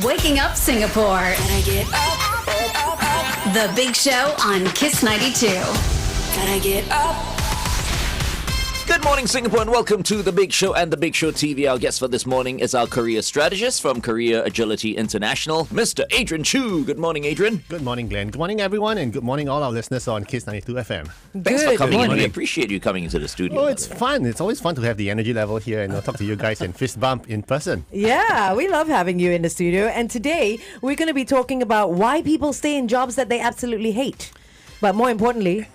Waking Up Singapore. Gotta get up. The Big Show on Kiss 92. Gotta get up. Good morning, Singapore, and welcome to The Big Show and The Big Show TV. Our guest for this morning is our career strategist from Career Agility International, Mr. Adrian Choo. Good morning, Adrian. Good morning, Glenn. Good morning, everyone, and good morning, all our listeners on Kiss 92 FM. Thanks for coming in. We appreciate you coming into the studio. Oh, it's fun. It's always fun to have the energy level here and talk to you guys and fist bump in person. Yeah, we love having you in the studio. And today, we're going to be talking about why people stay in jobs that they absolutely hate. But more importantly,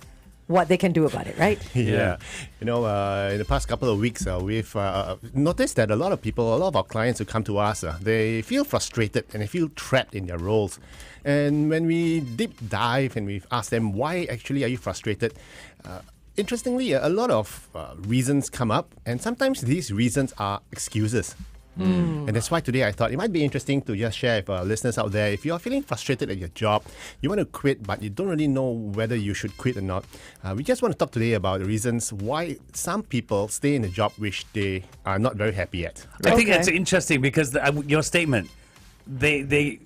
what they can do about it, right? Yeah. In the past couple of weeks, we've noticed that a lot of our clients who come to us, they feel frustrated and they feel trapped in their roles. And when we deep dive and we've asked them, why actually are you frustrated? Interestingly, a lot of reasons come up, and sometimes these reasons are excuses. And that's why today I thought it might be interesting to just share with our listeners out there. If you're feeling frustrated at your job, you want to quit, but you don't really know whether you should quit or not. We just want to talk today about the reasons why some people stay in a job which they are not very happy at. I think that's interesting because your statement, they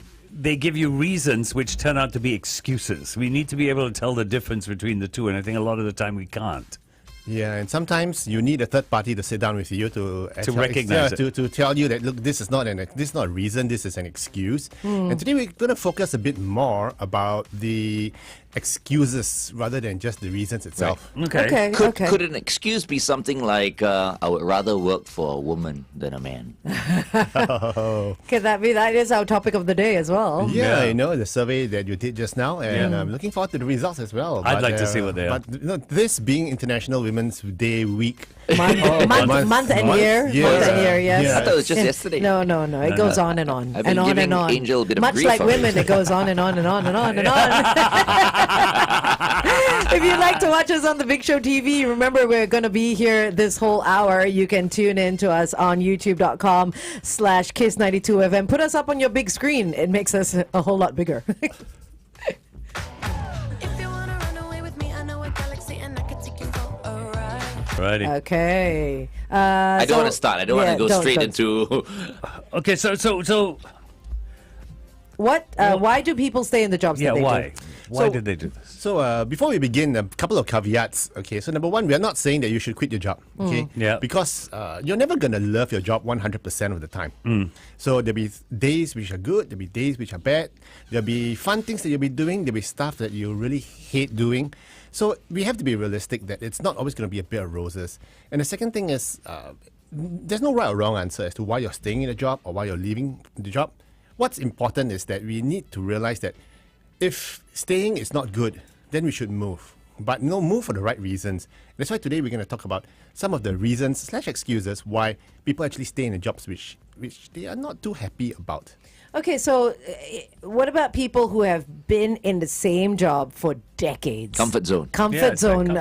give you reasons which turn out to be excuses. We need to be able to tell the difference between the two, and I think a lot of the time we can't. Yeah, and sometimes you need a third party to sit down with you to recognize it. To tell you that, look, this is not a reason, this is an excuse. And today we're going to focus a bit more about the excuses rather than just the reasons itself. Right. Okay. Could an excuse be something like, I would rather work for a woman than a man? Could that be? That is our topic of the day as well. Yeah, the survey that you did just now, and I'm looking forward to the results as well. I'd like to see what they are. But this being International Women's Day week, Month and year. Yes. I thought it was just yesterday. No. It goes on and on. I've been and on giving and on. Angel a bit of Much grief like already. women, it goes on and on and on and on and on. If you'd like to watch us on the Big Show TV, remember we're going to be here this whole hour. You can tune in to us on youtube.com/Kiss92FM. Put us up on your big screen. It makes us a whole lot bigger. Righty. Okay. I don't want to start. I don't want to go straight into... Okay, so what? Why do people stay in the jobs that they why? do? Why did they do this? So before we begin, a couple of caveats. Okay, so number one, we are not saying that you should quit your job. Okay, because you're never gonna love your job 100% of the time. So there'll be days which are good, there'll be days which are bad. There'll be fun things that you'll be doing. There'll be stuff that you really hate doing. So we have to be realistic that it's not always gonna be a bed of roses. And the second thing is, there's no right or wrong answer as to why you're staying in a job or why you're leaving the job. What's important is that we need to realize that if staying is not good, then we should move. But move for the right reasons. That's why today we're going to talk about some of the reasons / excuses why people actually stay in the jobs which they are not too happy about. Okay, so what about people who have been in the same job for decades? Comfort zone. Comfort zone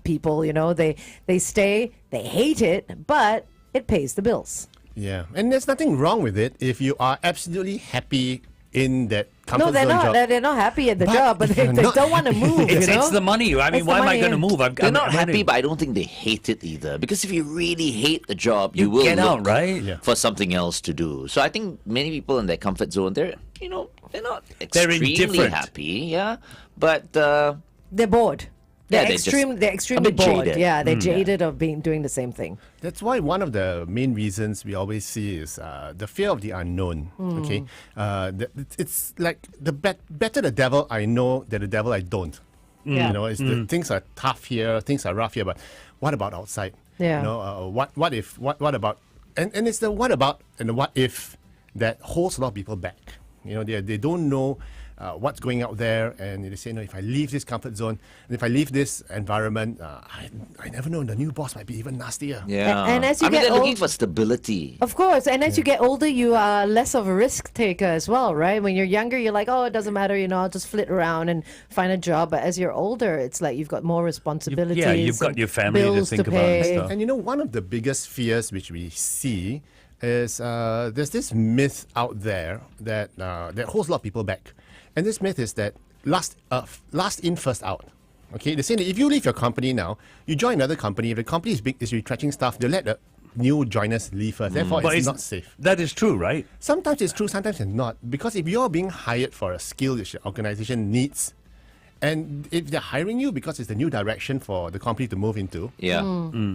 people, they stay, they hate it, but it pays the bills. Yeah, and there's nothing wrong with it if you are absolutely happy in that comfort No, they're zone not. job. They're not happy at the job, but they don't want to move. It's the money. I mean, It's why the am I money. going to move? They're not happy, but I don't think they hate it either. Because if you really hate the job, you will get look out, right? Yeah. for something else to do. So I think many people in their comfort zone, they're not They're extremely indifferent. happy, but They're bored. They're they're just extremely a bit bored. jaded. Yeah, they're jaded of doing the same thing. That's why one of the main reasons we always see is the fear of the unknown. Okay, it's like better the devil I know than the devil I don't. Yeah. Things are tough here, things are rough here, but what about outside? Yeah. What if? What about? And it's the what about and the what if that holds a lot of people back. They don't know what's going out there, and they say, if I leave this comfort zone, and if I leave this environment, I never know, the new boss might be even nastier. Yeah. And as you I mean, get they're looking old- for stability. Of course, and as you get older, you are less of a risk taker as well, right? When you're younger, you're like, it doesn't matter, I'll just flit around and find a job. But as you're older, it's like you've got more responsibilities. You've got your family to bills think to about and pay. stuff. And one of the biggest fears which we see is there's this myth out there that holds a lot of people back. And this myth is that last in, first out. Okay, they're saying that if you leave your company now, you join another company. If the company is retrenching staff, they'll let new joiners leave first. Therefore, But it's not safe. That is true, right? Sometimes it's true, sometimes it's not. Because if you're being hired for a skill that your organization needs, and if they're hiring you because it's the new direction for the company to move into, Yeah.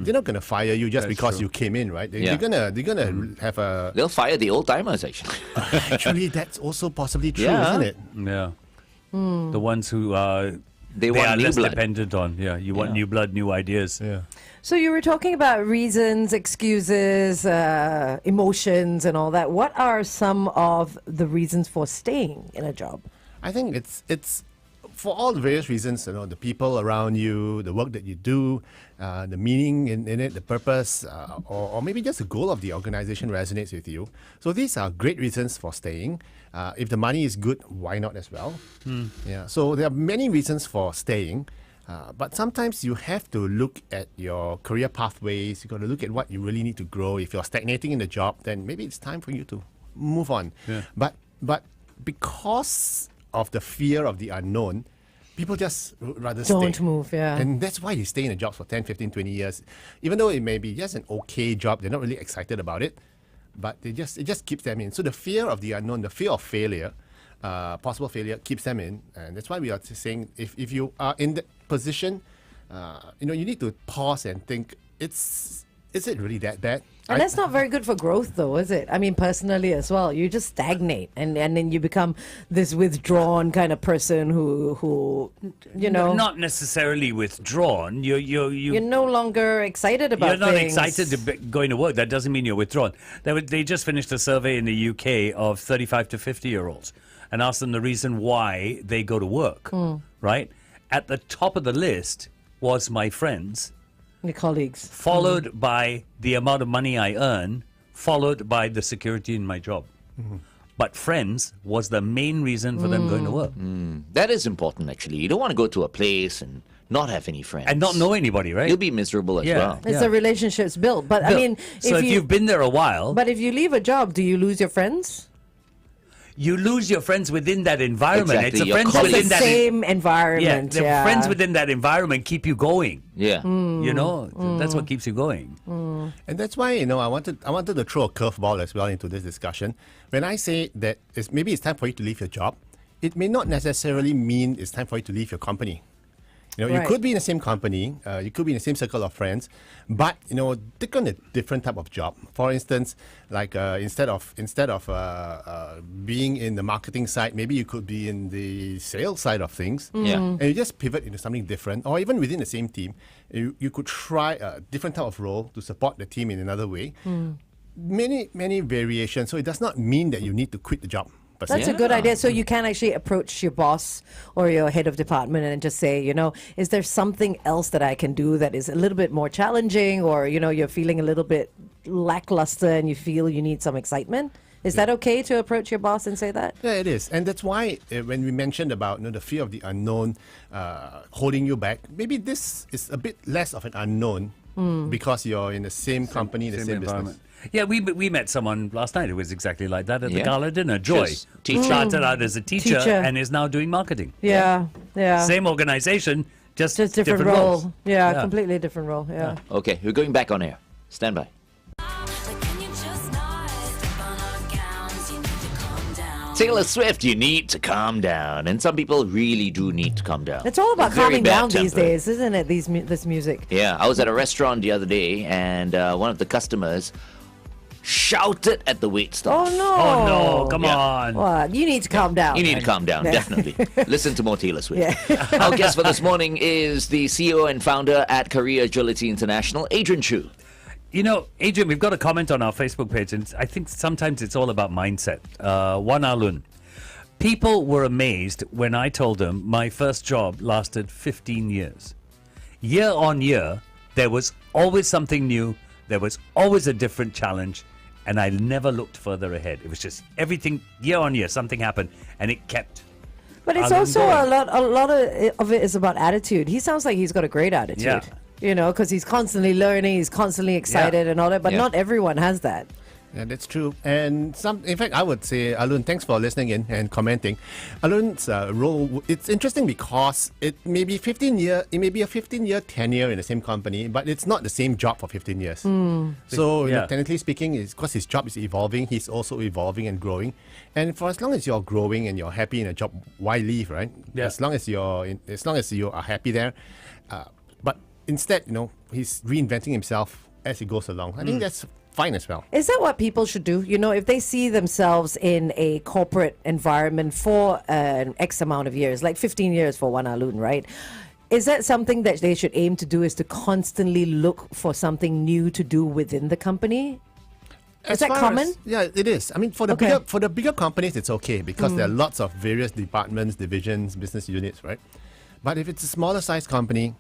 they're not going to fire you just That's because true. you came in, right? Yeah. They're gonna have a. They'll fire the old timers, actually. Actually, that's also possibly true, Yeah. isn't it? Yeah. The ones who They they want are new less blood. dependent on. Yeah, you want Yeah. new blood, new ideas. Yeah. So you were talking about reasons, excuses, emotions, and all that. What are some of the reasons for staying in a job? I think it's for all the various reasons, the people around you, the work that you do, the meaning in it, the purpose, or maybe just the goal of the organization resonates with you. So these are great reasons for staying. If the money is good, why not as well? Yeah. So there are many reasons for staying. But sometimes you have to look at your career pathways. You got to look at what you really need to grow. If you're stagnating in the job, then maybe it's time for you to move on. Yeah. But because of the fear of the unknown, people just rather Don't stay. move, yeah. And that's why they stay in the jobs for 10, 15, 20 years. Even though it may be just an okay job, they're not really excited about it, but it just keeps them in. So the fear of the unknown, the fear of failure, possible failure, keeps them in. And that's why we are saying if you are in that position, you need to pause and think, is it really that bad? And that's not very good for growth, though, is it? I mean, personally as well. You just stagnate, and then you become this withdrawn kind of person who Not necessarily withdrawn. you're no longer excited about You're not things. excited to be going to work. That doesn't mean you're withdrawn. They just finished a survey in the UK of 35 to 50-year-olds and asked them the reason why they go to work, right? At the top of the list was my friends, Your colleagues. followed by the amount of money I earn, followed by the security in my job. But friends was the main reason for them going to work. That is important, actually. You don't want to go to a place and not have any friends. And not know anybody, right? You'll be miserable as Yeah. well. It's Yeah. the relationships built. But I mean, so if you've been there a while, But if you leave a job, do you lose your friends? you lose your friends within that environment. Exactly, It's the your friends colleagues. within The that. same Yeah, environment. the friends within that environment keep you going. Yeah. You know, that's what keeps you going. And that's why I wanted to throw a curveball as well into this discussion. When I say that maybe it's time for you to leave your job, it may not necessarily mean it's time for you to leave your company. You Right. could be in the same company, you could be in the same circle of friends, but take on a different type of job. For instance, like instead of being in the marketing side, maybe you could be in the sales side of things. Yeah. And you just pivot into something different, or even within the same team, you could try a different type of role to support the team in another way. Many variations. So it does not mean that you need to quit the job. per se. That's a good idea. So you can actually approach your boss or your head of department and just say, is there something else that I can do that is a little bit more challenging, or, you're feeling a little bit lackluster and you feel you need some excitement? Is that okay to approach your boss and say that? Yeah, it is. And that's why when we mentioned about the fear of the unknown holding you back, maybe this is a bit less of an unknown because you're in the same company, the same business. Yeah, we met someone last night who was exactly like that at the Yeah. gala dinner. Joy, Just teacher. started out as a teacher Teacher. and is now doing marketing. Yeah. Same organization, just different roles. role. Yeah, completely different role. Yeah. Okay, we're going back on air. Stand by. Taylor Swift, you need to calm down. And some people really do need to calm down. It's all about Very calming down bad these temper. days, isn't it? This music. Yeah, I was at a restaurant the other day and one of the customers shouted at the wait staff. Oh no! Oh no, come Yeah. on. What? You need to calm down. You need to calm down, Yeah. definitely. Listen to more Taylor Swift. Yeah. Our guest for this morning is the CEO and founder at Career Agility International, Adrian Choo. Adrian, we've got a comment on our Facebook page, and I think sometimes it's all about mindset. Wan Alun. People were amazed when I told them my first job lasted 15 years. Year on year, there was always something new. There was always a different challenge, and I never looked further ahead. It was just everything, year on year, something happened, and it kept. But it's Alun also going. a lot of it is about attitude. He sounds like he's got a great attitude. Yeah. Because he's constantly learning, he's constantly excited and all that. But Yeah. not everyone has that. Yeah, that's true. And in fact, I would say, Alun, thanks for listening in and commenting. Alun's role, it's interesting because it may be a 15-year tenure in the same company, but it's not the same job for 15 years. So, technically speaking, it's because his job is evolving, he's also evolving and growing. And for as long as you're growing and you're happy in a job, why leave, right? Yeah. As long as you are happy there. But instead, he's reinventing himself as he goes along. I think that's fine as well. Is that what people should do? If they see themselves in a corporate environment for an X amount of years, like 15 years for Wan Alun, right? Is that something that they should aim to do, is to constantly look for something new to do within the company? Is that common? Yeah, it is. I mean, for the bigger companies, it's okay because there are lots of various departments, divisions, business units, right? But if it's a smaller size company,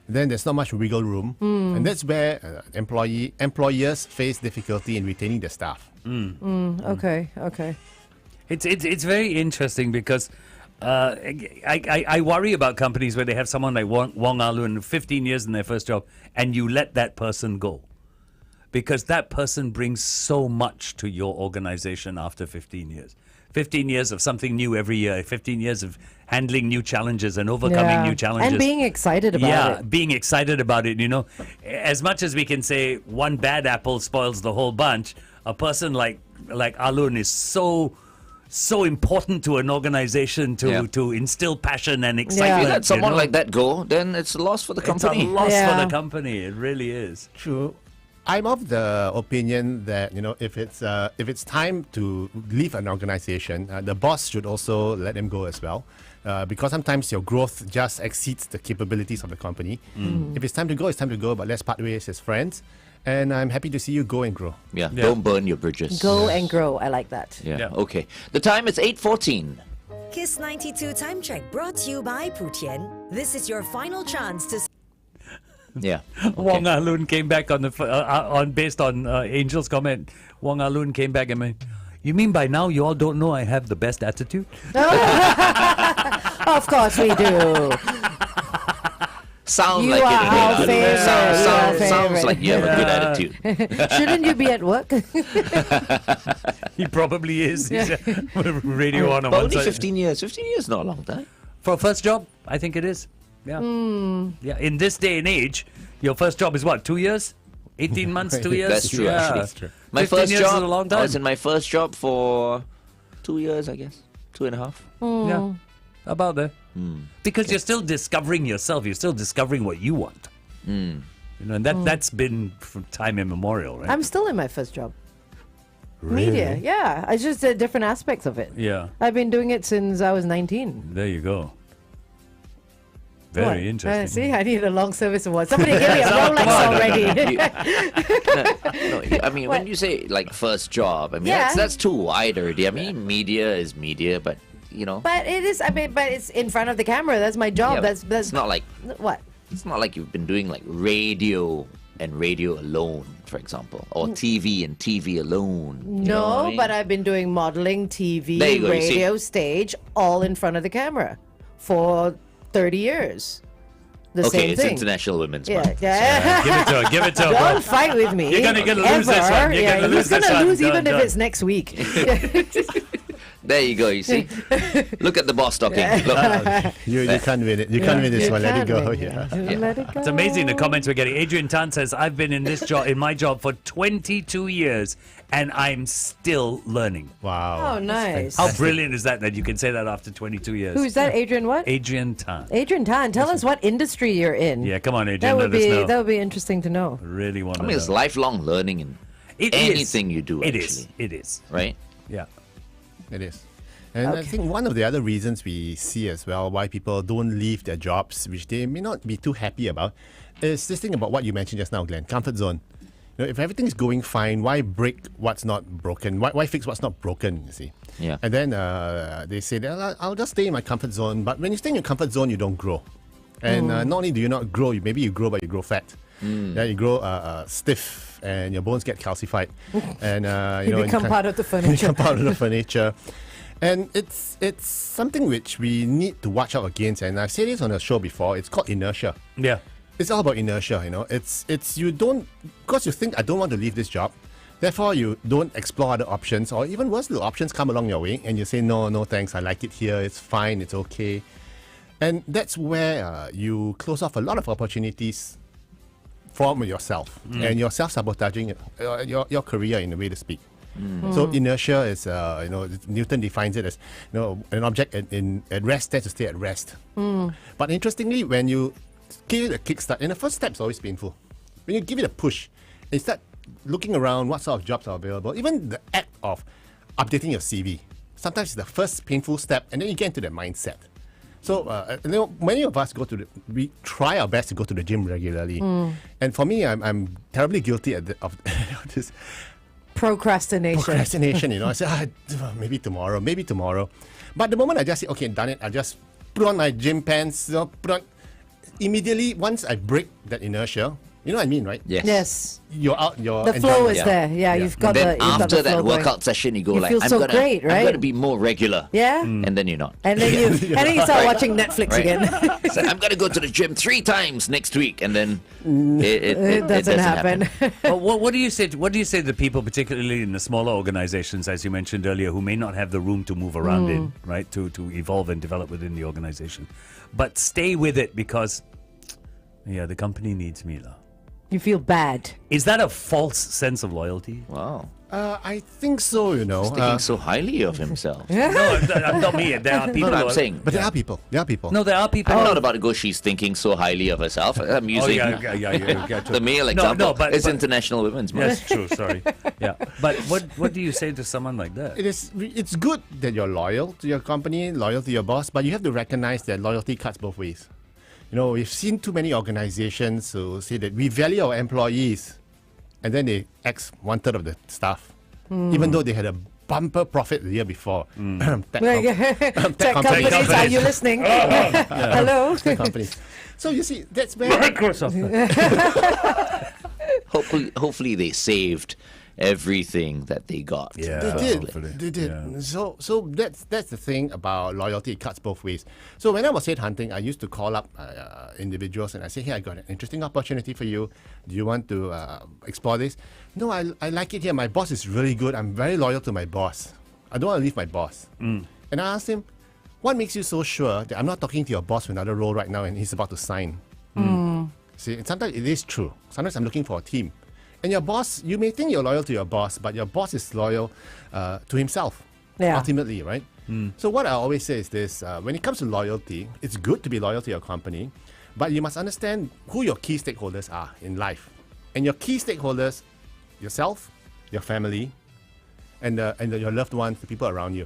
then there's not much wiggle room, and that's where employers face difficulty in retaining their staff. Okay. It's very interesting because I worry about companies where they have someone like Wong Alun, 15 years in their first job, and you let that person go. Because that person brings so much to your organization after 15 years. 15 years of something new every year, 15 years of handling new challenges and overcoming new challenges. And being excited about it. Yeah, being excited about it, As much as we can say one bad apple spoils the whole bunch, a person like Alun is so important to an organization to instill passion and excitement. If you let someone like that go, then it's a loss for the company. It's a loss for the company. It really is. True. I'm of the opinion that if it's time to leave an organization, the boss should also let him go as well, because sometimes your growth just exceeds the capabilities of the company. If it's time to go, it's time to go. But let's part ways as friends. And I'm happy to see you go and grow. Yeah. Don't burn your bridges. Go and grow. I like that. Yeah. Okay. The time is 8:14. Kiss 92 time check brought to you by Putian. This is your final chance to. Yeah. Wong Alun came back based on Angel's comment. Wong Alun came back and went, "You mean by now you all don't know I have the best attitude?" Of course we do. Sounds You like are it. our favorite. Sounds like you have a good attitude. Shouldn't you be at work? He probably is. He's radio on But one only side. 15 years. 15 years is not a long time. For a first job, I think it is. Yeah. Yeah. In this day and age, your first job is what? 2 years? 18 months? 2 years? That's true, Yeah. actually. That's true. My 15 first years job, is a long time. I was in my first job for 2 years, I guess. 2.5. Yeah. About there. Because you're still discovering yourself. You're still discovering what you want. And that's been from time immemorial, right? I'm still in my first job. Media, yeah. It's just different aspects of it. Yeah. I've been doing it since I was 19. There you go. What? Very interesting. See, I need a long service award. Somebody give me a Rolex already. No, I mean, when you say like first job, I mean Yeah. that's too wide already. I mean, media is media, but But it is. But it's in front of the camera. That's my job. Yeah, that's it's not like what. it's not like you've been doing like radio and radio alone, for example, or TV and TV alone. You know what I mean? But I've been doing modeling, TV, There you go, you see. radio, stage, all in front of the camera for 30 years. The okay, same it's thing. International Women's Yeah, Month. yeah. Give it to her. Give it to her. Don't fight with me. You're gonna lose this one. You're gonna lose He's this gonna one. lose even Done. if it's next week. There you go. You see, look at the boss talking. Look. You can't win it. You can't win this one. Let it go. Yeah. Let it go. It's amazing the comments we're getting. Adrian Tan says, "I've been in my job for 22 years, and I'm still learning." Wow. Oh, nice. How brilliant is that you can say that after 22 years? Who's that? Adrian what? Adrian Tan. Adrian Tan. Tell us what industry you're in. Yeah, come on, Adrian. That would let us be know. that would be interesting to know. Really want I to mean, it's know. lifelong learning in It is. anything you do. It Actually, is. It is. right? Yeah. It is. And I think one of the other reasons we see as well why people don't leave their jobs, which they may not be too happy about, is this thing about what you mentioned just now, Glenn, comfort zone. If everything's going fine, why break what's not broken? Why fix what's not broken, you see? Yeah. And then they say, I'll just stay in my comfort zone. But when you stay in your comfort zone, you don't grow. And not only do you not grow, maybe you grow, but you grow fat. Yeah, you grow stiff and your bones get calcified. And You become part of the You furniture. become part of the furniture. And it's something which we need to watch out against. And I've said this on the show before. It's called inertia. Yeah. It's all about inertia, It's you don't, because you think I don't want to leave this job, Therefore, you don't explore other options, or even worse, the options come along your way, and you say, no, thanks, I like it here, it's fine, it's okay. And that's where you close off a lot of opportunities from yourself, and you're self-sabotaging your career, in a way to speak. So inertia is, Newton defines it as, an object at rest tends to stay at rest. But interestingly, when you give it a kickstart, and the first step is always painful. When you give it a push, and start looking around what sort of jobs are available, even the act of updating your CV, sometimes it's the first painful step, and then you get into that mindset. So, many of us we try our best to go to the gym regularly. And for me, I'm terribly guilty of this procrastination. I say, maybe tomorrow. But the moment I just say, okay, done it, I just put on my gym pants, immediately, once I break that inertia, you know what I mean, right? Yes. You're out. The flow is there. Yeah, you've got then the. You've after got the that flow workout going. session, you go You like, feel I'm so gonna, great, right? I'm gonna be more regular. Yeah. And then you're not. And then you start watching Netflix Right. again. So I'm gonna go to the gym 3 times next week, and then It doesn't happen. Well, what do you say? What do you say to people, particularly in the smaller organizations, as you mentioned earlier, who may not have the room to move around in, right, to evolve and develop within the organization, but stay with it because, the company needs me, lah. You feel bad. Is that a false sense of loyalty? wow, I think so, thinking so highly of himself. No, I'm not me. There are people. No, who I'm are- saying. But there are people. No, there are people. I'm not about to go. She's thinking so highly of herself. I'm using the male example. but It's International Women's Month. That's true. Sorry. Yeah, but what do you say to someone like that? It's good that you're loyal to your company, loyal to your boss, but you have to recognize that loyalty cuts both ways. We've seen too many organizations who say that we value our employees, and then they axe 1/3 of the staff, even though they had a bumper profit the year before. Tech companies, are you listening? Hello. Tech companies. So you see, that's where Microsoft. Hopefully they saved everything that they got. Yeah. They did. Yeah. So that's the thing about loyalty. It cuts both ways. So when I was headhunting, I used to call up individuals and I say, hey, I got an interesting opportunity for you. Do you want to explore this? No, I like it here. My boss is really good. I'm very loyal to my boss. I don't want to leave my boss. And I asked him, what makes you so sure that I'm not talking to your boss for another role right now and he's about to sign? See, and sometimes it is true. Sometimes I'm looking for a team. And your boss, you may think you're loyal to your boss, but your boss is loyal to himself, ultimately, right? So what I always say is this, when it comes to loyalty, it's good to be loyal to your company, but you must understand who your key stakeholders are in life. And your key stakeholders, yourself, your family, and your loved ones, the people around you.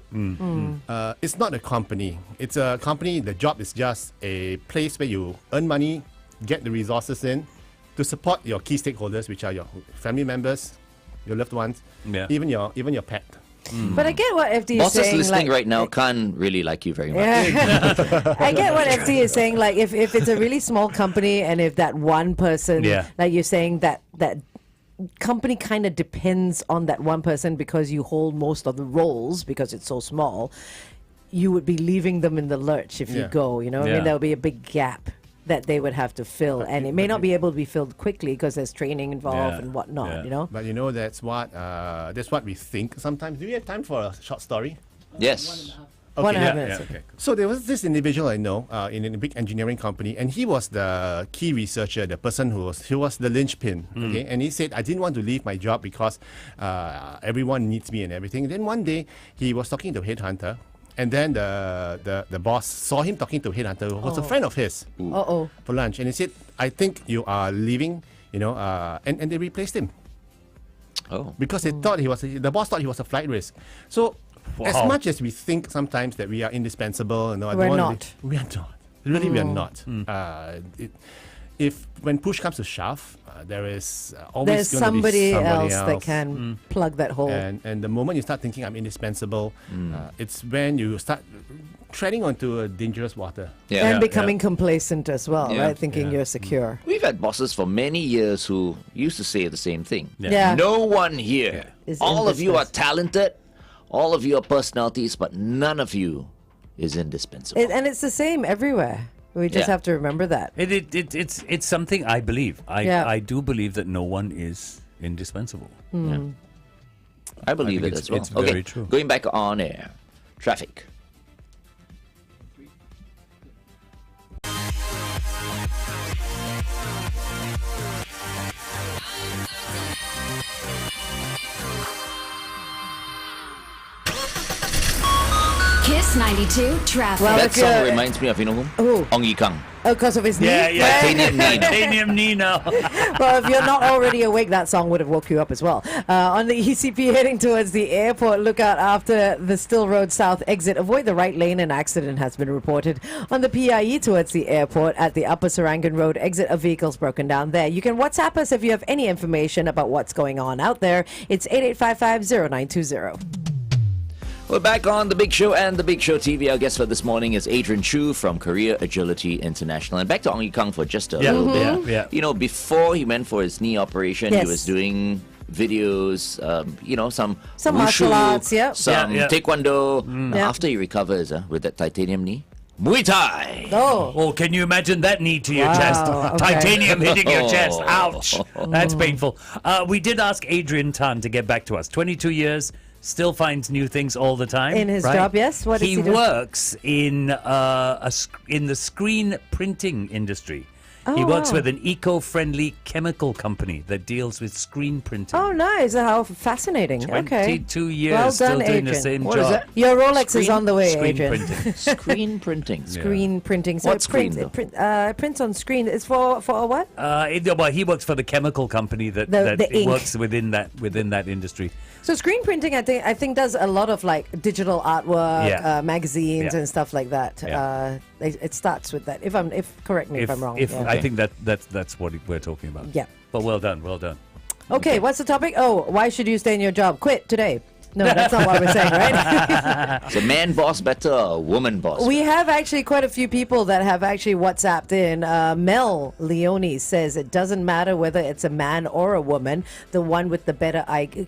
It's not a company. It's a company, the job is just a place where you earn money, get the resources in, to support your key stakeholders, which are your family members, your loved ones, even your pet. But I get what FD is Bosses saying. listening right now can't really like you very much. I get what FD is saying. Like if it's a really small company and if that one person, like you're saying that company kind of depends on that one person because you hold most of the roles because it's so small, you would be leaving them in the lurch if you go. I mean, there will be a big gap that they would have to fill, and it may not be able to be filled quickly because there's training involved and whatnot. But that's what we think sometimes. Do we have time for a short story? Yes. One and a half minutes. Okay. So there was this individual I know in a big engineering company, and he was the key researcher, the person who was the linchpin. Okay, and he said, I didn't want to leave my job because everyone needs me and everything. Then one day he was talking to a headhunter. And then the boss saw him talking to a headhunter who was a friend of his for lunch. And he said, I think you are leaving, and they replaced him. Oh. Because the boss thought he was a flight risk. So as much as we think sometimes that we are indispensable, we're not. We are not. Really, we are not. If when push comes to shove, there is always there's going to be somebody somebody else that can plug that hole. And the moment you start thinking I'm indispensable, it's when you start treading onto a dangerous water. And becoming complacent as well, right? Thinking you're secure. We've had bosses for many years who used to say the same thing. Yeah. No one here. Is All of you are indispensable. talented. All of you are personalities, but none of you is indispensable. And it's the same everywhere. We just have to remember that. It's something I believe. I do believe that no one is indispensable. I believe it as well. It's very true. Going back on air. Traffic. Kiss 92 traffic. Well, That if you're- song reminds me of, you know whom? Who? Ong Yi Kang. Because of his knee? Titanium Nino. Titanium Nino. Well, if you're not already awake, that song would have woke you up as well. On the ECP heading towards the airport, look out after the Still Road South exit. Avoid the right lane. An accident has been reported. On the PIE towards the airport at the Upper Serangoon Road exit, a vehicle's broken down there. You can WhatsApp us if you have any information about what's going on out there. It's 8855-0920. We're back on The Big Show and The Big Show TV. Our guest for this morning is Adrian Choo from Korea Agility International. And back to Ong Yi Kang for just a little bit. Yeah. You know, before he went for his knee operation, Yes. he was doing videos, some Some wushu, martial arts, yep. some Yeah. taekwondo. Yeah. After he recovers with that titanium knee, Muay Thai. Oh. Oh, can you imagine that knee to your Wow, chest? okay. Titanium hitting your chest. Ouch. That's painful. We did ask Adrian Tan to get back to us. 22 years, still finds new things all the time. In his right? job, yes. What does he he do? works in the screen printing industry. He Oh, works wow. with an eco-friendly chemical company that deals with screen printing. Oh, nice. How fascinating. Okay. 22 years Well still done, doing the Adrian. same What job. is that? Your Rolex is on the way, Screen Adrian. printing. Screen printing. Screen printing. So What screen, it prints on screen. It's for what? Well, he works for the chemical company that The ink. works within that industry. So screen printing, I think does a lot of like digital artwork, Yeah. magazines Yeah. and stuff like that. Yeah. It starts with that. Correct me if I'm wrong. If Yeah. I think that's what we're talking about. Yeah. But well done. Okay, what's the topic? Oh, why should you stay in your job? Quit today. No, that's not what we're saying, right? Is a man boss better or a woman boss? We have actually quite a few people that have actually WhatsApped in. Mel Leone says it doesn't matter whether it's a man or a woman. The one with the better IQ,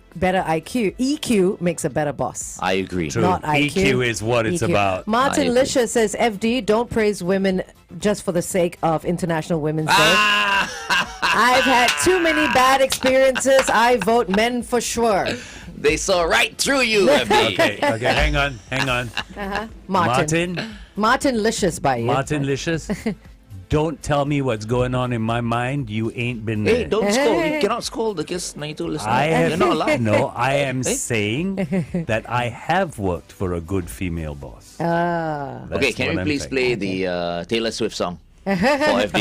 EQ makes a better boss. I agree. True. Not IQ. EQ is what it's EQ. about. Martin I agree. Lisha says, FD, don't praise women just for the sake of International Women's Day. I've had too many bad experiences. I vote men for sure. They saw right through you, FD. Okay, hang on. Martin Licious by you. Martin Licious. Don't tell me what's going on in my mind. You ain't been there. Hey, don't scold. You cannot scold the Kiss 92 listener. I have You're not allowed. No, I am saying that I have worked for a good female boss. That's Okay, can what we I'm please saying. play the Taylor Swift song for FD?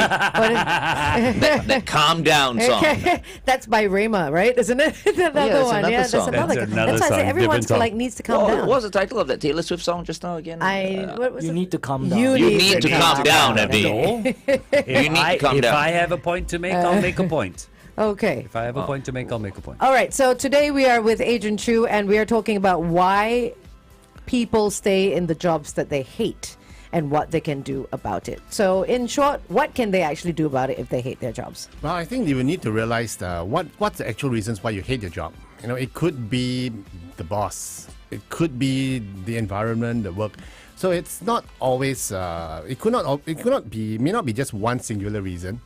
that Calm Down song. That's by Rema, right? Isn't it? Another it's one. another Yeah, song. that's another. That's another That's why I say song, everyone's different song. like needs to calm What down. was the title of that Taylor Swift song just now again? What was You it? need to calm down. You need to calm down, FD. No. You need to calm If down. I have a point to make, I'll make a point. Okay. If I have a point to make, I'll make a point. All right. So today we are with Adrian Choo, and we are talking about why people stay in the jobs that they hate and what they can do about it. So, in short, what can they actually do about it if they hate their jobs? Well, I think you will need to realize what's the actual reasons why you hate your job. You know, it could be the boss, it could be the environment, the work. So it's not always. It may not be just one singular reason.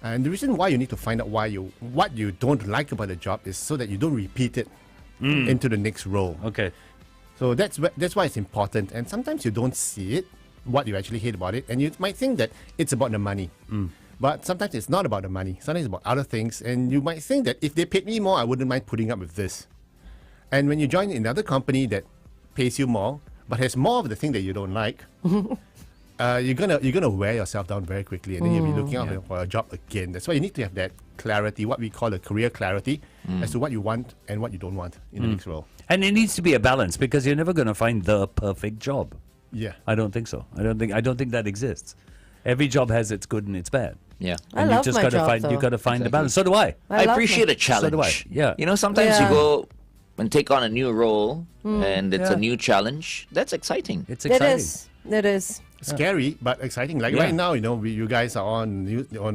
And the reason why you need to find out what you don't like about the job is so that you don't repeat it into the next role. Okay. So that's why it's important. And sometimes you don't see it, what you actually hate about it, and you might think that it's about the money. But sometimes it's not about the money. Sometimes it's about other things. And you might think that if they paid me more, I wouldn't mind putting up with this. And when you join another company that pays you more, but has more of the thing that you don't like, you're gonna wear yourself down very quickly, and then you'll be looking out for a job again. That's why you need to have that clarity, what we call a career clarity, as to what you want and what you don't want in the next role. And it needs to be a balance because you're never going to find the perfect job. Yeah. I don't think so. I don't think that exists. Every job has its good and its bad. Yeah. I And love you just my gotta job, find though. you got to find the Exactly. balance. So do I. I love appreciate my- a challenge. So do I, yeah. You know, sometimes Yeah. you go and take on a new role and it's Yeah. a new challenge. That's exciting. It's It exciting. is. It is. Scary, but exciting. Like Yeah. right now, you guys are on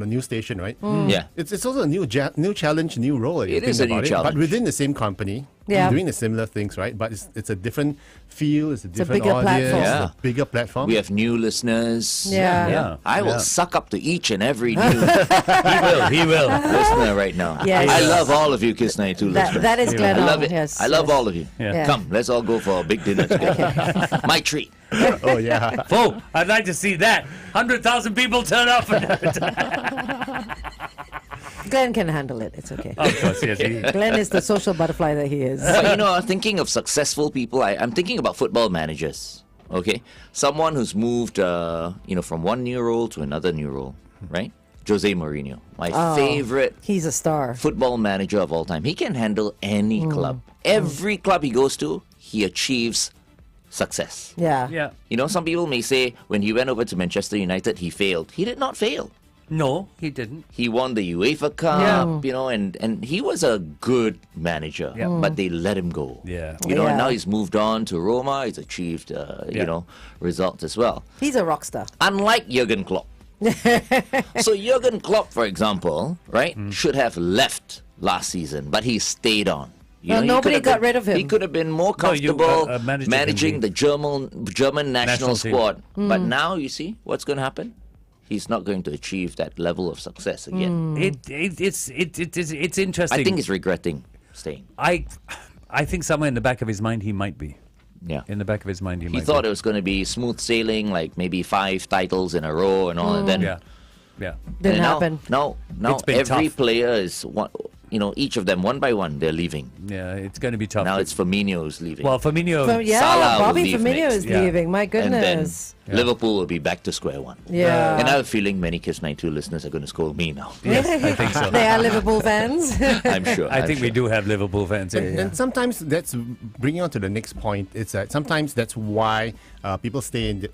a new station, right? Yeah. It's also a new challenge, new role. if you It is think a new about But challenge. within the same company, Yeah. doing the similar things, right? But it's a different feel, it's a different bigger audience, platform. it's a bigger platform. We have new listeners. Yeah. I will suck up to each and every new He will. listener right now. Yes. I love all of you Kiss 92 listeners. That is Glenn. I love it. Yes, I love yes. all of you. Yeah. Come, let's all go for a big dinner together. My treat. Oh, yeah. Oh, I'd like to see that. 100,000 people turn up. Glenn can handle it. It's okay. Of course, yes. Glenn is the social butterfly that he is. But thinking of successful people, I'm thinking about football managers. Okay, someone who's moved, from one new role to another new role, right? Jose Mourinho, my favorite He's a star. football manager of all time. He can handle any club. Every club he goes to, he achieves success. Yeah. Yeah. Some people may say when he went over to Manchester United, he failed. He did not fail. No, he didn't. He won the UEFA Cup, and he was a good manager, but they let him go. Yeah. And Yeah. now he's moved on to Roma. He's achieved, results as well. He's a rock star. Unlike Jurgen Klopp. So Jurgen Klopp, for example, right, should have left last season, but he stayed on. Well, he nobody could have got rid of him. He could have been more No, you, comfortable manager managing can the German national National team. squad. But now, you see, what's going to happen? He's not going to achieve that level of success again. It's interesting. I think he's regretting staying. I think somewhere in the back of his mind he might be. Yeah. In the back of his mind he He might thought be. it was going to be smooth sailing, like maybe 5 titles in a row and all, and then Yeah. Yeah. Didn't and now, happen. Now It's been every tough. player is one. Each of them one by one they're leaving. Yeah, it's going to be tough. Now it's Firmino who's leaving. well, Firmino. Salah will Bobby leave Firmino next. is Yeah. leaving. My and then goodness. Liverpool will be back to square one. Yeah. And I have a feeling many Kiss 92 listeners are going to scold me now. Yes, I think so. They are Liverpool fans. I'm sure. I think we do have Liverpool fans here. And sometimes that's bringing on to the next point. It's that sometimes that's why people stay in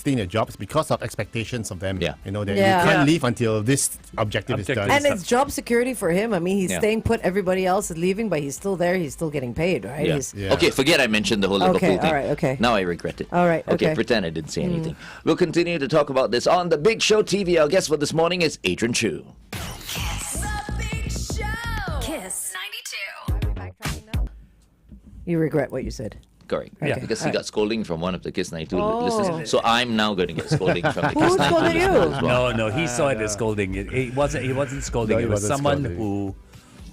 their jobs because of expectations of them. Yeah. That Yeah. you can't Yeah. leave until this objective is done. And it's job security for him. I mean, he's Yeah. staying put. Everybody else is leaving, but he's still there. He's still getting paid, right? Yeah. He's- Yeah. Okay, forget I mentioned the whole Okay, Liverpool thing. all right, okay. Now I regret it. All right, Okay, okay. pretend I didn't say anything. We'll continue to talk about this on The Big Show TV. Our guest for this morning is Adrian Choo. The Big Show. Kiss 92. You regret what you said. Correct. Yeah. Because he Alright. got scolding from one of the Kiss 92 Oh. listeners. So I'm now going to get scolding from the Who Kiss 92 scolded you? listeners as well. No, he saw it as scolding. He wasn't scolding. No, he it was wasn't someone scolding.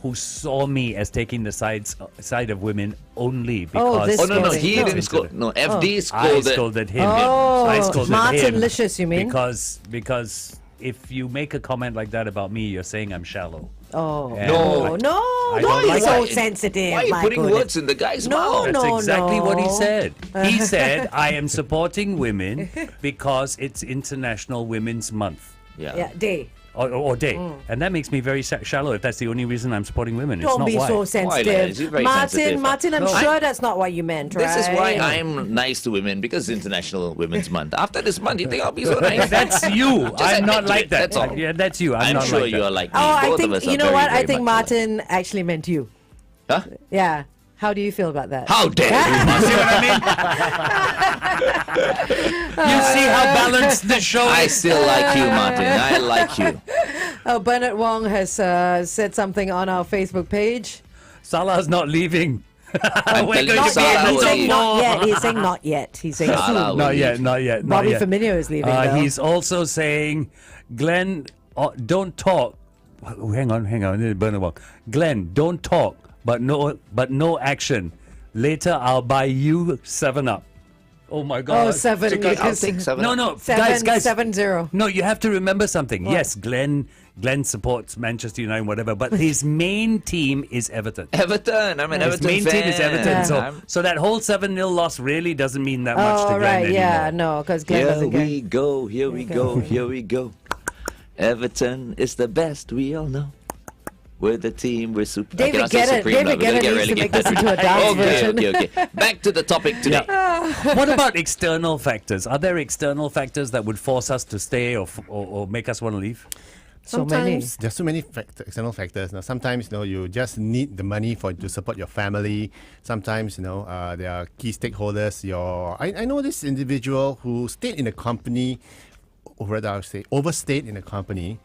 who saw me as taking the side of women only Oh, because this Oh, no, Scolding. he No. didn't scold. No, FD I scolded. scolded him. Oh, I scolded Martin him. Licious, you mean? Because if you make a comment like that about me, you're saying I'm shallow. Oh. And No. I- No, I no, don't you're like so it. sensitive. Why are you my putting goodness. words in the guy's No, mouth? That's no, exactly what he no. said. He said, I am supporting women because it's International Women's Month. Yeah, day. Or day. And that makes me very shallow if that's the only reason I'm supporting women. It's Don't not be why. so Why, sensitive. lads? You're very Martin, sensitive. Martin, I'm No. sure that's not what you meant, right? This is why I'm nice to women, because it's International Women's Month. After this month, you think I'll be so nice? That's you. Just I'm admit not to like it, that. that's all. Yeah, that's you. I'm not sure like that. you're like me. Oh, I Both of think, us are you know very, what? I very think much alike. Martin actually meant you. Huh? Yeah. How do you feel about that? How dare you? See what I mean? You see how balanced the show I is? still like you, Martin. I like you. Bernard Wong has said something on our Facebook page. Salah's not leaving. I'm We're telling going you, to Not yet. Salah He's will saying leave. not yet. He's saying not yet. He's saying Salah soon. will Not leave. yet, not yet. Bobby not yet. Firmino is leaving, though. He's also saying, Glenn, don't talk. Hang on. Bernard Wong. Glenn, don't talk, but no action. Later, I'll buy you 7-Up. Oh my God! Oh, 7. I'll Because take 7. No, 7, guys. 7-0. No, you have to remember something. Yes, Glenn supports Manchester United, whatever, but his main team is Everton. Everton. I'm an His Everton main fan. team is Everton. Yeah. So that whole 7-0 loss really doesn't mean that much to Oh, Glenn right. anymore. Yeah, no, because Glenn Here doesn't care. we go. Here we go. Here we go. Everton is the best. We all know. We're the team. We're super. David I cannot say Guetta- supreme, David we're gonna Guetta get needs to make relegated. this into a dance okay, version. okay. Back to the topic today. What about external factors? Are there external factors that would force us to stay or make us want to leave? So many. Sometimes there's so many external factors. Now, sometimes you just need the money to support your family. Sometimes there are key stakeholders. I know this individual who stayed in a company, or rather I would say overstayed in a company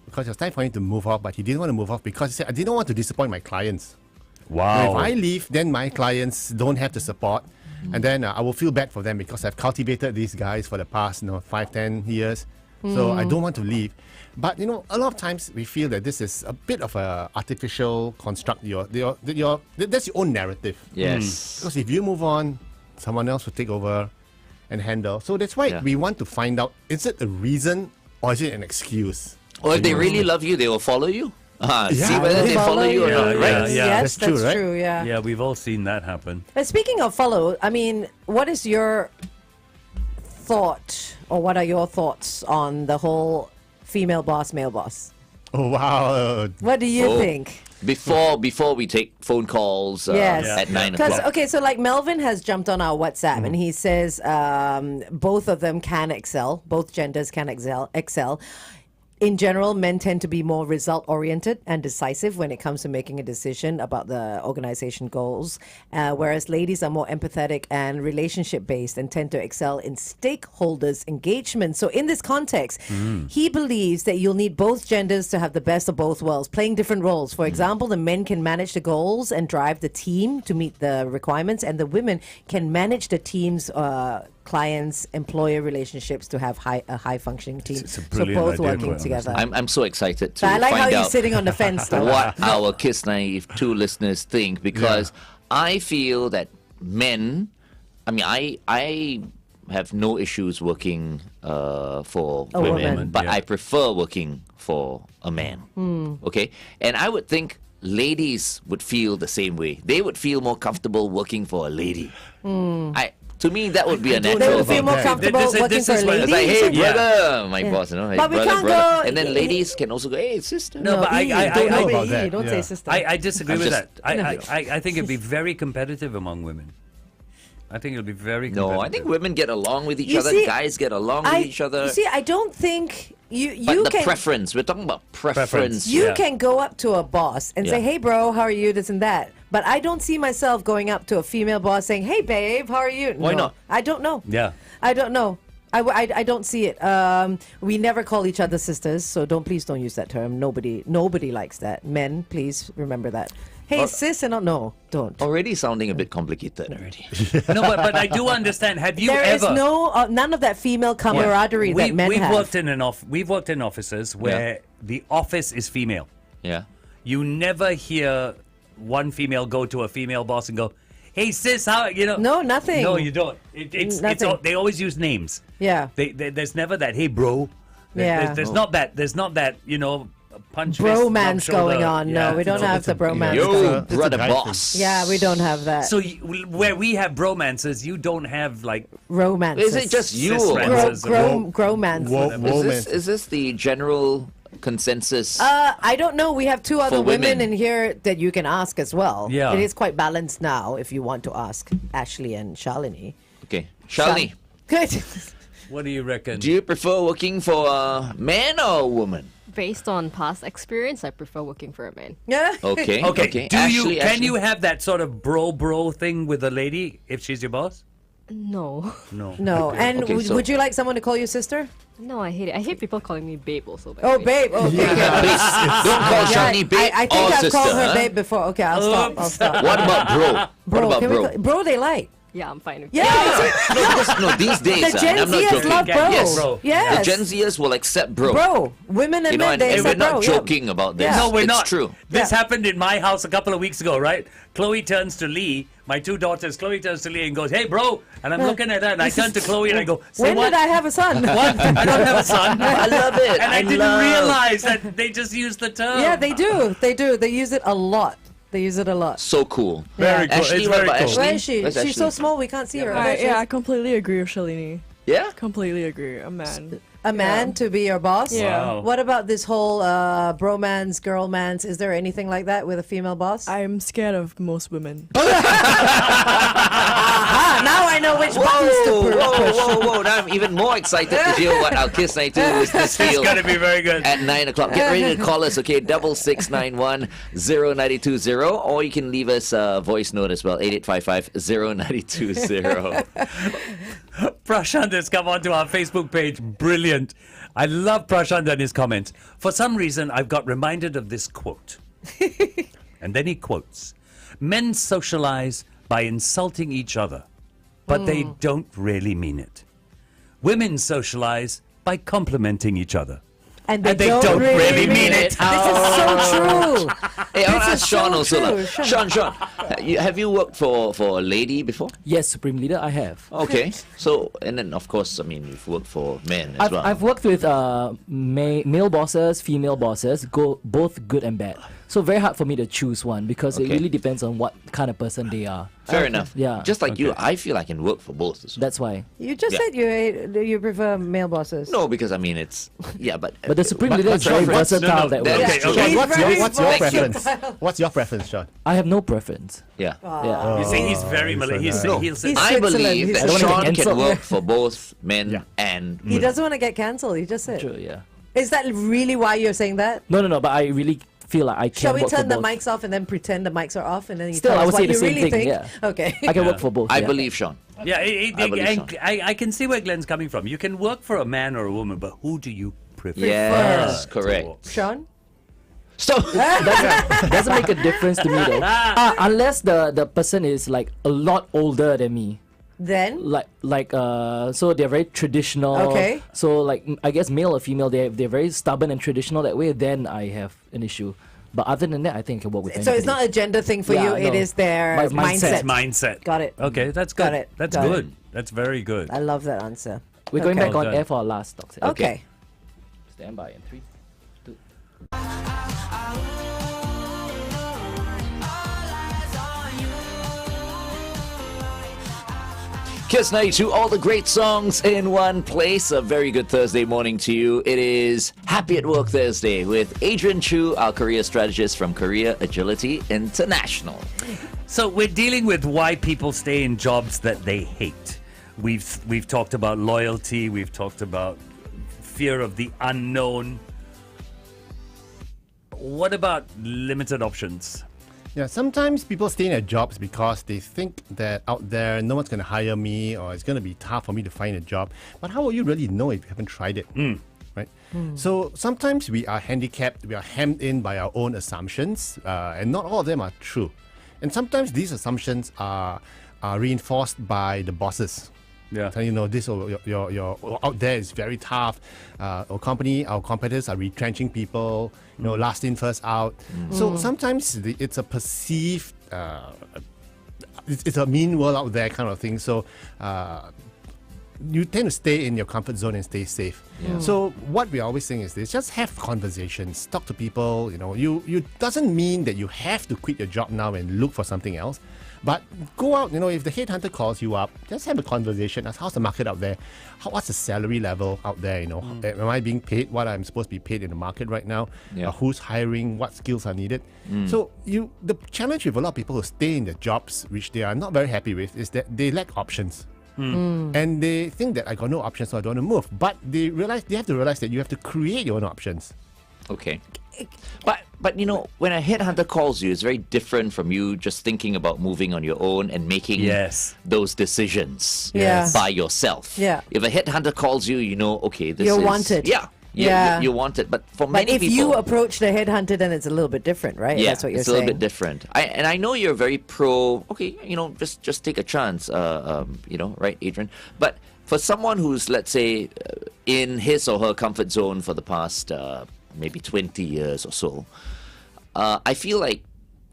because it was time for him to move off, but he didn't want to move off because he said, I didn't want to disappoint my clients. Wow. If I leave, then my clients don't have the support. And then I will feel bad for them because I've cultivated these guys for the past 5-10 years. So I don't want to leave. But a lot of times we feel that this is a bit of a artificial construct. That's your own narrative. Yes. Because if you move on, someone else will take over and handle. So that's why we want to find out, is it a reason or is it an excuse? Or if they really love you, they will follow you. See Yeah. whether they follow you or not, right? Yes, That's true, right? yeah. Yeah, we've all seen that happen. But speaking of follow, I mean, what is your thought, or what are your thoughts on the whole female boss, male boss? Oh, wow. What do you Oh. think? Before we take phone calls Yes. at 9 Because, o'clock. okay, so like Melvin has jumped on our WhatsApp and he says both of them can excel, both genders can excel. In general, men tend to be more result-oriented and decisive when it comes to making a decision about the organization goals, whereas ladies are more empathetic and relationship-based and tend to excel in stakeholders' engagement. So in this context, he believes that you'll need both genders to have the best of both worlds, playing different roles. For example, the men can manage the goals and drive the team to meet the requirements, and the women can manage the team's clients, employer relationships to have a high functioning team. It's a So brilliant both idea, working quite together. I'm so excited to I like how find you're out sitting on the fence though. what our Kiss 92 listeners think, because I feel that men, I mean, I have no issues working for A women, woman. but Yeah. I prefer working for a man. Okay? And I would think ladies would feel the same way. They would feel more comfortable working for a lady. To me, that would be a They natural would feel thing. more that. comfortable This is- working this for a is what- lady. It's like, hey, Yeah. brother, my boss, hey, But we brother, can't brother. go- And then ladies can also go, hey, sister. No, but I don't know about that. Don't Yeah. say sister. I disagree I'm with just- that. I think it'd be very competitive among women. I think it'll be very competitive. No, I think women get along with each You other. see, Guys get along with each other. You see, I don't think you But the can. preference, we're talking about preference. You Yeah. can go up to a boss and say, Yeah. "Hey, bro, how are you?" This and that. But I don't see myself going up to a female boss saying, "Hey, babe, how are you?" Why No. not? I don't know. Yeah. I don't know. I don't see it. We never call each other sisters, so please don't use that term. Nobody likes that. Men, please remember that. Hey, sis, and no, don't. Already sounding a bit complicated already. No, but I do understand. Have you There is ever? none of that female camaraderie that men we've have. we've worked in offices where the office is female. Yeah. You never hear one female go to a female boss and go, "Hey sis, how No, nothing. No, you don't. It's Nothing. they always use names. Yeah. There's never that. Hey, bro. Yeah. There's not that. There's not that. Punch fist, rub Bromance shoulder. going on. Yeah. No, we don't have the bromance. Yo. going. Yo, It's a brother guy boss. Yeah, we don't have that. So where we have bromances, you don't have like Romance. Is it just you? Cis or- friends. Gromance. Is this the general consensus? I don't know. We have two other For women women. in here that you can ask as well. Yeah. It is quite balanced now if you want to ask Ashley and Shalini. Okay. Shalini, Good. what do you reckon? do you prefer working for a man or a woman? Based on past experience, I prefer working for a man. Yeah. Okay. Okay. Do Ashley, can Ashley. you have that sort of bro thing with a lady if she's your boss? No. No. No. And Okay, so- would you like someone to call you sister? No, I hate it. I hate people calling me babe also. by the Oh, way. babe. Okay. Don't call Shalini babe I think or I've sister. called her huh? babe before. Okay, I'll stop. What about bro? Bro, what about can bro? bro, they like. Yeah, I'm fine with Yeah. No, these days, The Gen I'm not Zers joking. love bro. Yes, Bro. Yes. The Gen Zers will accept bro. Bro. Women and You know, men, and, they and we're accept not bro. joking about this. Yeah. No, we're it's not. true. This Yeah. happened in my house a couple of weeks ago, right? Chloe turns to Lee, my two daughters. Chloe turns to Lee and goes, "Hey, bro," and I'm looking at her, and I turn to Chloe and I go, "Say When what? did I have a son? What? I don't have a son." I love it. And I didn't realize that they just used the term. Yeah, they do. They do. They use it a lot. They use it a lot. So cool. Very cool. Ashley, It's what very about cool. Ashley? Where is she? Where's She's so Ashley? small we can't see her. I completely agree with Shalini. Yeah? Completely agree. A man. A man to be your boss? Yeah. Wow. What about this whole bromance, girlmance? Is there anything like that with a female boss? I'm scared of most women. Ah, now I know which buttons to push. Whoa. Now I'm even more excited to hear what our Kiss 92 listeners It's feel gonna be very good. at 9 o'clock. Get ready to call us, okay? 6691-0920, or you can leave us a voice note as well, 8855-0920. Prashant has come onto our Facebook page. Brilliant. I love Prashant and his comments. For some reason, I've got reminded of this quote. And then he quotes, Men socialize by insulting each other, but they don't really mean it. Women socialize by complimenting each other. And they don't really mean it. This is so true. Hey, I want to This ask is Shawn so also. true. Like, Shawn, have you worked for a lady before? Yes, Supreme Leader, I have. Okay. So, and then of course, I mean, you've worked for men as well. I've worked with male bosses, female bosses, both good and bad. So very hard for me to choose one because it Okay. really depends on what kind of person they are. Fair enough. Yeah. Just like you, I feel I can work for both as well. That's why. You just Yeah. said you prefer male bosses. No, because I mean, it's but But the Supreme But- Leader but is very Shawn, what's- versatile that way. Okay, Shawn, okay. what's Very your versatile. preference? What's your preference, Shawn? I have no preference. Yeah. Yeah. You see, he's very Malay. He'll say, He's I Switzerland. believe He's that I don't wanna Shawn get can cancelled. work for both men Yeah. and He doesn't want to get cancelled. He just said. True, yeah. Is that really why you're saying that? No, but I really feel like I can Shall we work turn for the both. mics off and then pretend the mics are off and then you Still, tell I us would what say the you same really thing, think? yeah. Okay. I can work for both. I yeah. believe Shawn. Yeah, I believe so. I can see where Glenn's coming from. You can work for a man or a woman, but who do you prefer? Yes, to correct. work? Sean? Stop. Doesn't make a difference to me though. Unless the person is like a lot older than me. Then? So they're very traditional. Okay. So like I guess male or female, they're very stubborn and traditional that way. Then I have an issue. But other than that, I think I can work with So anybody. it's not a gender thing for Yeah, you. It no. is their My mindset. It's mindset. Got it. Okay, that's good. Got it. That's Got it. good. That's very good. I love that answer. We're going Okay. back Well on done. air for our last talk. Okay. Stand by in 3, 2. Kiss 92, all the great songs in one place. A very good Thursday morning to you. It is Happy at Work Thursday with Adrian Choo, our career strategist from Career Agility International. So we're dealing with why people stay in jobs that they hate. We've talked about loyalty. We've talked about fear of the unknown. What about limited options? Yeah, sometimes people stay in their jobs because they think that out there no one's going to hire me or it's going to be tough for me to find a job. But how will you really know if you haven't tried it? Right? So sometimes we are handicapped, we are hemmed in by our own assumptions, and not all of them are true. And sometimes these assumptions are reinforced by the bosses. Yeah. Telling this or your out there is very tough. Our competitors are retrenching people. Last in, first out. So sometimes it's a perceived, it's a mean world out there kind of thing. So you tend to stay in your comfort zone and stay safe. So what we're always saying is this: just have conversations, talk to people. You doesn't mean that you have to quit your job now and look for something else. But go out, if the headhunter calls you up, just have a conversation. Ask, how's the market out there? What's the salary level out there? Am I being paid what I'm supposed to be paid in the market right now? Yeah. Who's hiring? What skills are needed? So the challenge with a lot of people who stay in their jobs, which they are not very happy with, is that they lack options. And they think that I got no options, so I don't want to move. But they have to realize that you have to create your own options. Okay. But when a headhunter calls you, it's very different from you just thinking about moving on your own and making those decisions Yeah. by yourself. Yeah. If a headhunter calls you, okay, this You're is... wanted. Yeah. Yeah. You want it. But for But many if people... you approach the headhunter, then it's a little bit different, right? Yeah, That's what you're it's saying. a little bit different. I know you're very pro. Okay, just take a chance. Right, Adrian. But for someone who's, let's say, in his or her comfort zone for the past maybe 20 years or so, I feel like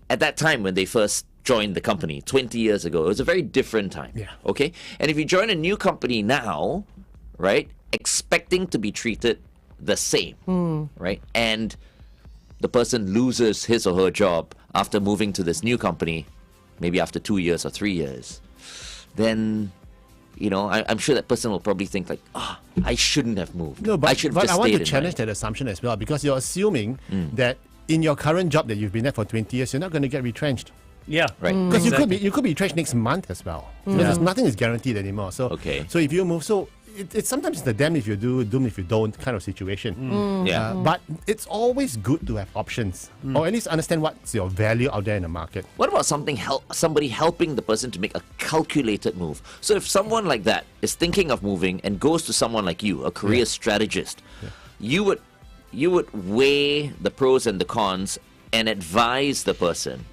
at that time when they first joined the company 20 years ago, it was a very different time. Yeah. Okay, and if you join a new company now, right, expecting to be treated the same, right, and the person loses his or her job after moving to this new company, maybe after 2 years or 3 years, then I'm sure that person will probably think like, I shouldn't have moved. No, but I should have but just I want stayed to in challenge my-" that assumption as well, because you're assuming that in your current job that you've been there for 20 years, you're not going to get retrenched. Yeah. Right. Because you could be retrenched next month as well. Because nothing is guaranteed anymore. So Okay. So if you move, it's sometimes the damn if you do, doom if you don't kind of situation. Yeah. But it's always good to have options, or at least understand what's your value out there in the market. What about somebody helping the person to make a calculated move? So if someone like that is thinking of moving and goes to someone like you, a career strategist, you would weigh the pros and the cons and advise the person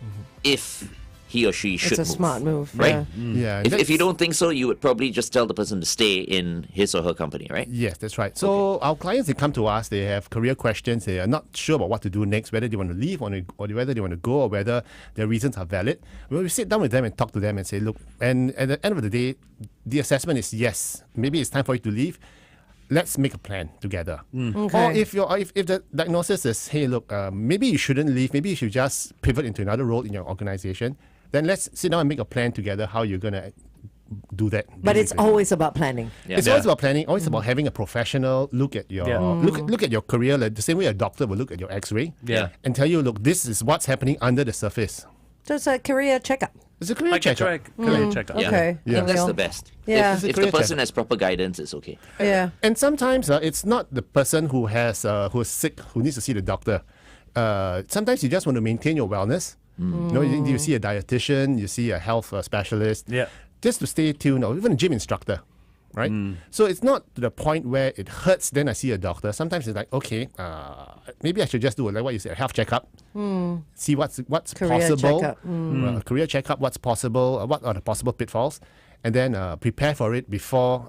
if he or she should It's a move. smart move. Right? Yeah. Yeah. If you don't think so, you would probably just tell the person to stay in his or her company, right? Yes, that's right. So our clients, they come to us, they have career questions, they are not sure about what to do next, whether they want to leave or whether they want to go or whether their reasons are valid. Well, we sit down with them and talk to them and say, look, and at the end of the day, the assessment is yes, maybe it's time for you to leave. Let's make a plan together. Or if the diagnosis is, hey, look, maybe you shouldn't leave, maybe you should just pivot into another role in your organization, then let's sit down and make a plan together how you're going to do that. But it's basically. always about planning. It's always about planning, always about having a professional look at your look at your career, like the same way a doctor will look at your X-ray and tell you, look, this is what's happening under the surface. So it's a career checkup. It's a career Like a checkup. career checkup. Yeah. Okay. I think that's Yeah. the best. Yeah. If It's a the career person check. has proper guidance, it's okay. Yeah. And sometimes it's not the person who is sick who needs to see the doctor. Sometimes you just want to maintain your wellness. You see a dietitian, you see a health specialist, just to stay tuned, or even a gym instructor, right? So it's not to the point where it hurts. Then I see a doctor. Sometimes it's like, okay, maybe I should just do like what you said, a health checkup, see what's Career possible, checkup. a career checkup, what's possible, what are the possible pitfalls. And then prepare for it before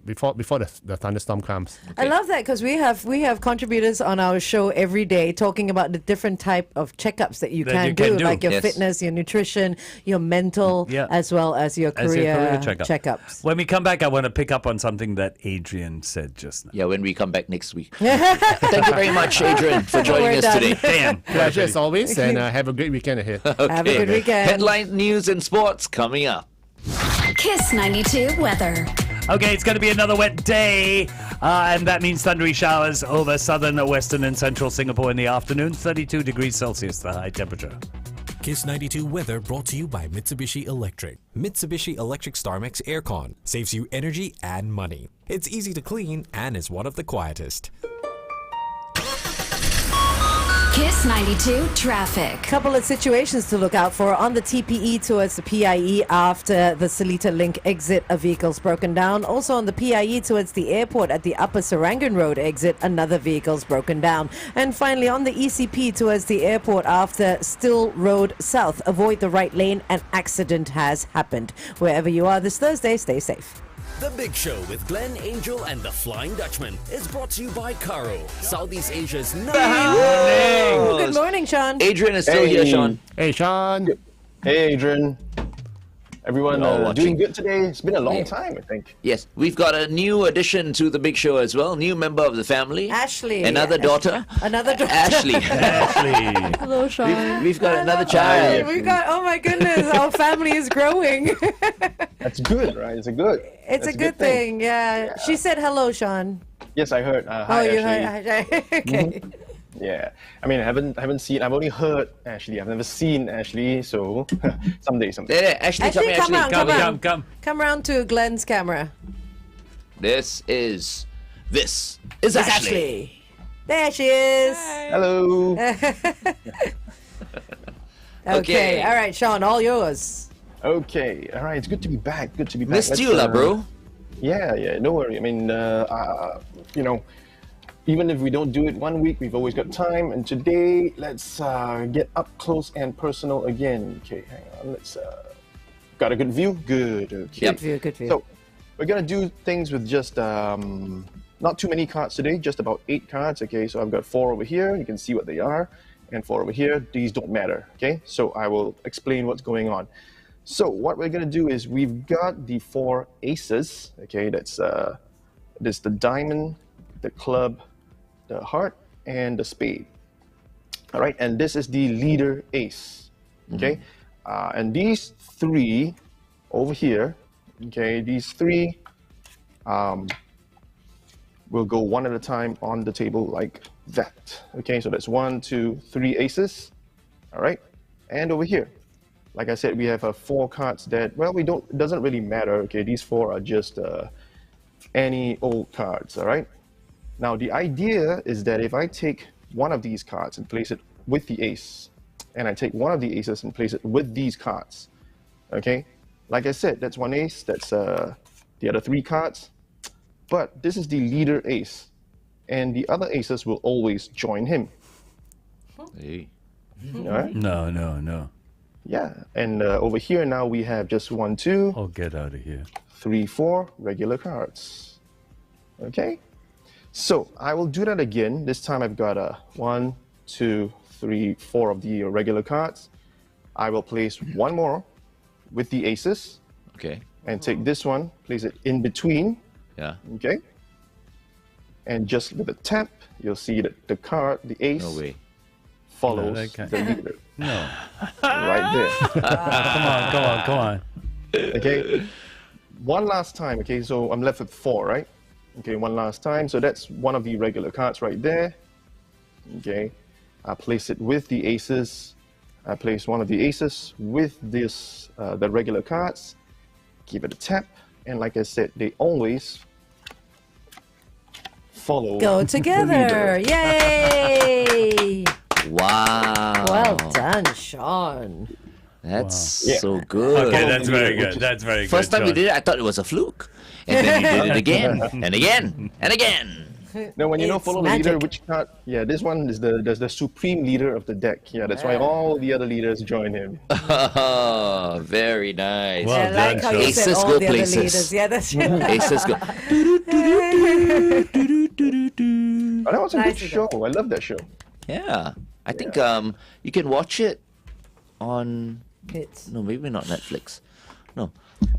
the thunderstorm comes. I love that because we have contributors on our show every day talking about the different type of checkups that you can do, like your Yes. fitness, your nutrition, your mental, as well as your career, checkups. When we come back, I want to pick up on something that Adrian said just now. Yeah, when we come back next week. Thank you very much, Adrian, for joining We're us done. today. Damn. Pleasure as always, and have a great weekend ahead. Have a good weekend. Headline news and sports coming up. Kiss 92 weather. Okay, it's going to be another wet day, and that means thundery showers over southern, western, and central Singapore in the afternoon. 32 degrees Celsius, the high temperature. Kiss 92 weather brought to you by Mitsubishi Electric. Mitsubishi Electric StarMix Aircon saves you energy and money. It's easy to clean and is one of the quietest. Kiss 92 traffic. Couple of situations to look out for on the TPE towards the PIE after the Seletar Link exit. A vehicle's broken down. Also on the PIE towards the airport at the Upper Serangoon Road exit, another vehicle's broken down. And finally on the ECP towards the airport after Still Road South, avoid the right lane. An accident has happened. Wherever you are this Thursday, stay safe. The Big Show with Glenn, Angel, and the Flying Dutchman is brought to you by Caro, Southeast Asia's Good morning, Sean. Adrian is still here, Sean. Hey, Sean. Hey, Adrian. Everyone We're all doing watching. good today? It's been a long time, I think. Yes, we've got a new addition to the Big Show as well. New member of the family. Ashley. Another daughter. Another daughter. Ashley. Ashley. Hello, Sean. We've got another Hey, child. we got, oh my goodness, our family is growing. That's good, right? It's a good. It's that's a good thing, yeah. She said hello, Sean. Yes, I heard. Hi, you Ashley. heard? Okay. Yeah. I mean, I haven't seen. I've only heard Ashley. I've never seen Ashley. So someday. There, Ashley, Ashley, come Ashley. around, Come. Come round to Glenn's camera. This is Ashley. There she is. Hello. Okay. All right, Sean, all yours. Okay. All right. It's good to be back. Good to be back. Missed you, lah, bro. Yeah. No worry. I mean, even if we don't do it one week, we've always got time. And today, let's get up close and personal again. Okay, hang on. Let's. Got a good view? Good. Okay. Good view. So, we're gonna do things with just not too many cards today. Just about 8 cards. Okay. So I've got 4 over here. You can see what they are, and 4 over here. These don't matter. Okay. So I will explain what's going on. So what we're gonna do is we've got the 4 aces. Okay. That's there's the diamond, the club, the heart, and the spade. All right, and this is the leader ace. Okay, and these 3 over here. Okay, these 3 will go one at a time on the table like that. Okay, so that's 1, 2, 3 aces. All right, and over here, like I said, we have 4 cards that, well, we don't. It doesn't really matter. Okay, these 4 are just any old cards. All right. Now, the idea is that if I take one of these cards and place it with the ace, and I take one of the aces and place it with these cards, okay? Like I said, that's 1 ace, that's the other 3 cards, but this is the leader ace, and the other aces will always join him. Hey. All right? No. Yeah, and over here now we have just 1, 2, Oh, get out of here. 3, 4 regular cards. Okay, so I will do that again. This time I've got 1, 2, 3, 4 of the regular cards. I will place one more with the aces Okay. and take this one, place it in between. Yeah. Okay, and just with a tap, you'll see that the card, the ace, No way. follows No, that can't- the leader No. right there. Come on. Okay, one last time. Okay, so I'm left with 4, right? Okay, one last time. So that's one of the regular cards right there. Okay, I place it with the aces. I place one of the aces with this the regular cards. Give it a tap, and like I said, they always follow. Go the together. leader. Yay! Wow. Well done, Shawn. That's Yeah. so good. Okay, that's very Which good. is- That's very good. First time we Shawn. did it, I thought it was a fluke. And then you did it again, and again, and again. Now, when you know It's follow the leader, magic. which card? Yeah, this one is the supreme leader of the deck. Yeah, that's why all the other leaders join him. Very nice. Well I like done, how you Shawn. said Aces all go the other places. leaders. Yeah, that's right. Aces go. Oh, that was a Nice good of show. I love that show. Yeah, I think you can watch it on. It's No, maybe not Netflix. No,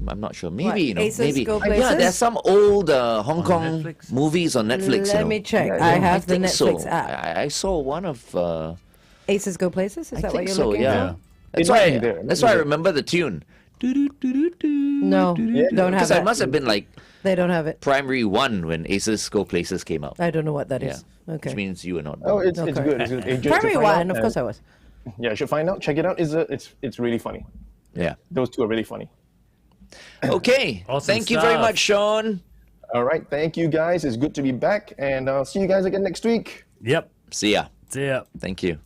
I'm not sure. Maybe Aces maybe. Go Yeah, Places? there's some old Hong Kong Netflix? movies on Netflix. Let me check. Yeah, I yeah. have the think Netflix so. app. I saw one of. Aces Go Places? Is I that think what you're so. looking Yeah. for? That's It might why. be there. It That's might why I be there. remember the tune. No, don't have Because I it. must have been like They don't have it. primary one when Aces Go Places came out. I don't know what that Yeah. is. Okay. Which means you were not. Oh, born. it's Okay. good. It's good. Just to Primary find one, out, of course I was. Yeah, you should find out. Check it out. It's really funny. Yeah. Those two are really funny. Okay. Awesome Thank you very stuff. much, Shawn. All right, thank you guys. It's good to be back, and I'll see you guys again next week. Yep. See ya. See ya. Thank you.